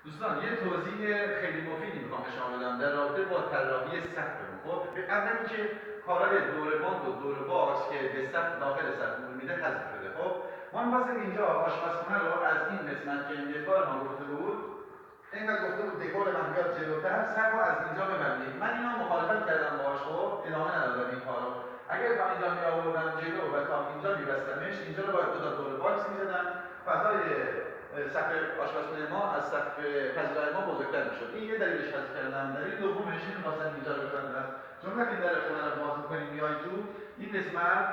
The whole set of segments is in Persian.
دوستان یه توضیح خیلی مفیدی میخوام به شما بدم در رابطه با طراحی سقف. خب اول اینکه کارهای دور باند و دور باکس که به سقف داخل سقف نور میده حذف شده. خب ما می‌خواستیم اینجا آشپزخونه رو از این قسمت که دکور ما گفته بود، اینقدر گفته بود دکور من بیاد جلوتر، سقف رو از اینجا ببندیم. من اینو مخالفت کردم باهاش، خب ادامه ندادم این کارو. اگر تا اینجا می آوردم جلو و تا اینجا می‌بستمش، اینجا رو باید دو تا دور باکس می‌زدم، فضای سقف آشپزخونه ما از سقف پذیرای ما بزرگتر میشد. این یه دلیلش حذف کردم. دلیل دومش اینه خواستم اینجا رو ببندم، چون وقتی در خونه رو باز می‌کنیم میای تو، این قسمت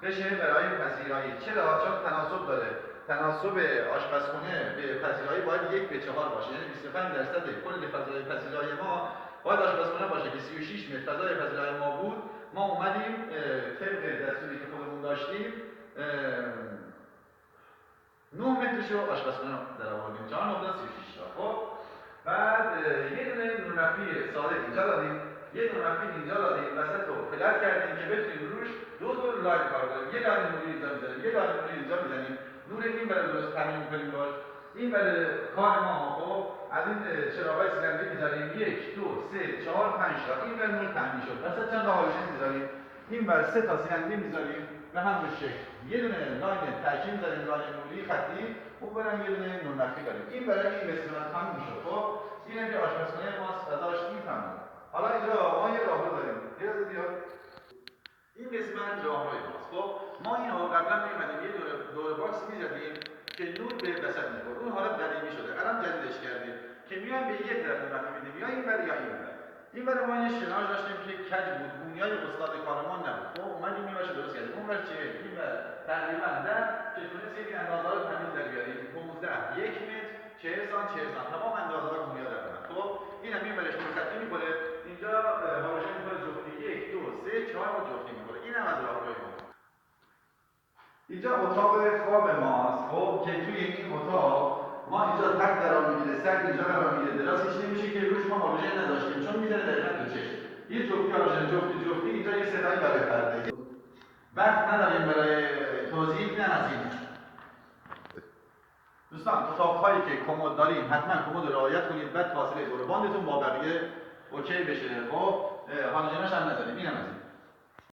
بشه برای پذیرایی. چرا؟ چون تناسب داره. تناسب آشپزخونه به پذیرایی باید 1:4 باشه، یعنی 25% کل فضای پذیرایی ما باید آشپزخونه باشه که 36 متر فضای پذیرایی ما بود. ما اومدیم طبق دستوری که خودمون داشتیم 9 مترشو آشپزخونه در آوردیم، 4.36 تا. خب بعد یه دونه نورنفی ساده اینجا دادیم، یه نورنفی اینجا دادیم، وسط رو فلت کردیم که بتونیم روش دو لاین کار کنیم. یه لاین نوری اینجا می‌زنیم، یه لاین نوری اینجا می‌زنیم. نور این برای درست تامین می‌کنیم باش. این برای کار ما. خب از این چراغای سیلندری می‌ذاریم 1 2 3 4 5 تا. این برای نور تامین شد. وسط چند تا هالوژن می‌ذاریم. این برای 3 تا سیلندری می‌ذاریم به همین شکل. یه دونه لاین ترکیب می‌ذاریم، لاین نوری خطی. اون برام یه دونه نورنفی داریم. این برای این قسمت تموم شد. خب اینه که آشپزخونه ما فضاش این تموم. حالا اینجا ما یه راهرو داریم. یه بیاد. این قسمت راهروی ماست. خب ما اینو قبلا می‌اومدیم یه دور باکس می‌زدیم که نور به وسط می‌خورد. اون حالا قدیمی شده. الان جدیدش کردیم که میایم به یک طرف نورنفی میدیم، یا این ور یا این ور. این ور ما یه شناش داشتیم که کج بود، بنیاد استاد کارمان نبود. خب اومدیم این ورش درست کردیم. اون ور چه؟ این ور تقریبا در که تونست این اندازه‌ها رو تمیز در بیاریم. 15 1 متر 40 سانت 40 سانت تمام اندازه‌ها بنیاد دارن. خب این هم این ورش نور خطی می‌کنه. اینجا هالوژن می‌کنه جفتی 1 2 3 4 رو جفتی می‌کنه. این هم از راهروی ما. اینجا اتاق خواب ماست. خب که توی این اتاق ما اینجا تک درام میگیره، سگ اینجا قرار میگیره، درازش نمیشه که روش ما هالوژن نداشتیم چون میذاره دقیقاً تو چشم. یه جفتی هالوژن جفتی اینجا یه صدایی برای پرده. وقت نداریم برای توضیح، اینم از این. دوستان اتاق‌هایی که کمد داریم حتما کمد رو رعایت کنید، بعد فاصله دور باندتون با بقیه اوکی بشه. خب هالوژنش هم نذاریم. اینم از این.